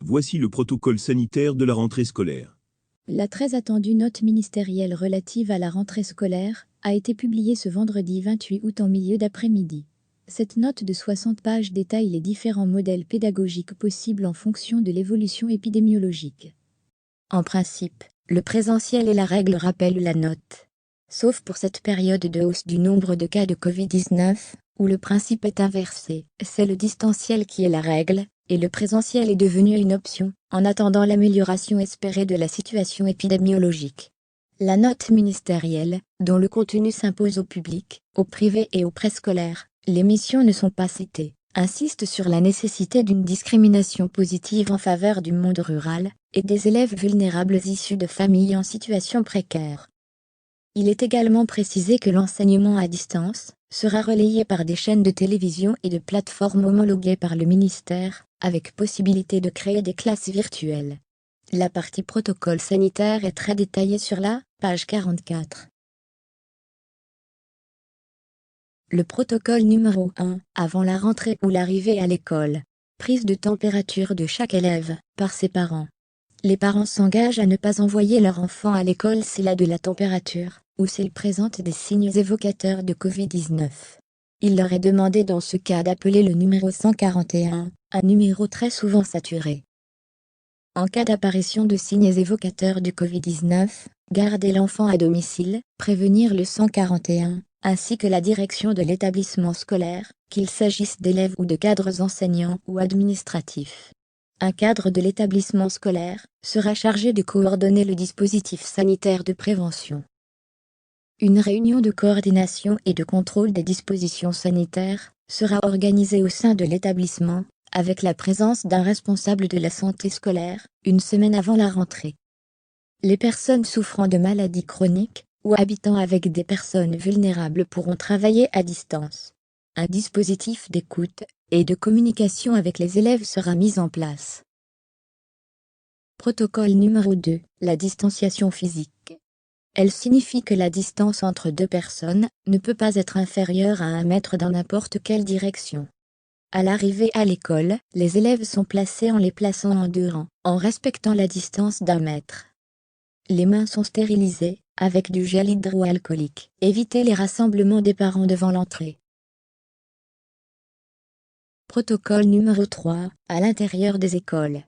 Voici le protocole sanitaire de la rentrée scolaire. La très attendue note ministérielle relative à la rentrée scolaire a été publiée ce vendredi 28 août en milieu d'après-midi. Cette note de 60 pages détaille les différents modèles pédagogiques possibles en fonction de l'évolution épidémiologique. En principe, le présentiel est la règle, rappelle la note. Sauf pour cette période de hausse du nombre de cas de Covid-19, où le principe est inversé, c'est le distanciel qui est la règle, et le présentiel est devenu une option, en attendant l'amélioration espérée de la situation épidémiologique. La note ministérielle, dont le contenu s'impose au public, au privé et au préscolaire, les missions ne sont pas citées, insiste sur la nécessité d'une discrimination positive en faveur du monde rural, et des élèves vulnérables issus de familles en situation précaire. Il est également précisé que l'enseignement à distance sera relayé par des chaînes de télévision et de plateformes homologuées par le ministère, avec possibilité de créer des classes virtuelles. La partie protocole sanitaire est très détaillée sur la page 44. Le protocole numéro 1, avant la rentrée ou l'arrivée à l'école. Prise de température de chaque élève, par ses parents. Les parents s'engagent à ne pas envoyer leur enfant à l'école s'il a de la température, ou s'il présente des signes évocateurs de Covid-19. Il leur est demandé dans ce cas d'appeler le numéro 141, un numéro très souvent saturé. En cas d'apparition de signes évocateurs du Covid-19, garder l'enfant à domicile, prévenir le 141, ainsi que la direction de l'établissement scolaire, qu'il s'agisse d'élèves ou de cadres enseignants ou administratifs. Un cadre de l'établissement scolaire sera chargé de coordonner le dispositif sanitaire de prévention. Une réunion de coordination et de contrôle des dispositions sanitaires sera organisée au sein de l'établissement, avec la présence d'un responsable de la santé scolaire, une semaine avant la rentrée. Les personnes souffrant de maladies chroniques ou habitant avec des personnes vulnérables pourront travailler à distance. Un dispositif d'écoute et de communication avec les élèves sera mis en place. Protocole numéro 2, la distanciation physique. Elle signifie que la distance entre deux personnes ne peut pas être inférieure à 1 mètre dans n'importe quelle direction. À l'arrivée à l'école, les élèves sont placés en les plaçant en 2 rangs, en respectant la distance d'1 mètre. Les mains sont stérilisées, avec du gel hydroalcoolique. Évitez les rassemblements des parents devant l'entrée. Protocole numéro 3, à l'intérieur des écoles.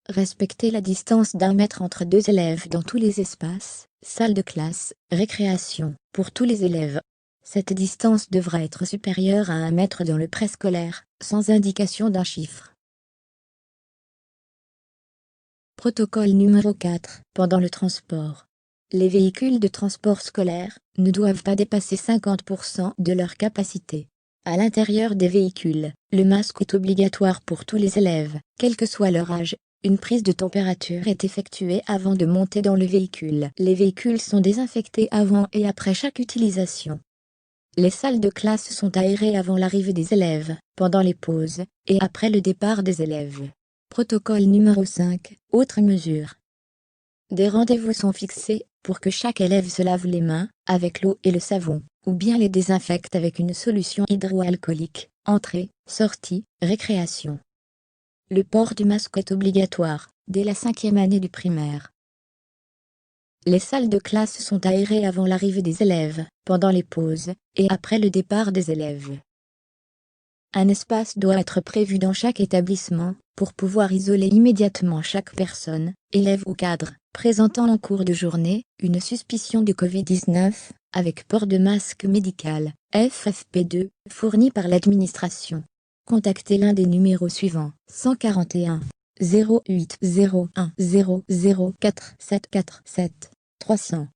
Respecter la distance d'1 mètre entre 2 élèves dans tous les espaces, salle de classe, récréation, pour tous les élèves. Cette distance devra être supérieure à 1 mètre dans le préscolaire, sans indication d'un chiffre. Protocole numéro 4, pendant le transport. Les véhicules de transport scolaire ne doivent pas dépasser 50% de leur capacité. À l'intérieur des véhicules, le masque est obligatoire pour tous les élèves, quel que soit leur âge. Une prise de température est effectuée avant de monter dans le véhicule. Les véhicules sont désinfectés avant et après chaque utilisation. Les salles de classe sont aérées avant l'arrivée des élèves, pendant les pauses, et après le départ des élèves. Protocole numéro 5, autres mesures. Des rendez-vous sont fixés pour que chaque élève se lave les mains avec l'eau et le savon, ou bien les désinfecte avec une solution hydroalcoolique. Entrée, sortie, récréation. Le port du masque est obligatoire, dès la 5e année du primaire. Les salles de classe sont aérées avant l'arrivée des élèves, pendant les pauses, et après le départ des élèves. Un espace doit être prévu dans chaque établissement, pour pouvoir isoler immédiatement chaque personne, élève ou cadre, présentant en cours de journée, une suspicion de Covid-19, avec port de masque médical, FFP2, fourni par l'administration. Contactez l'un des numéros suivants, 141 08 01 00 4 747 300.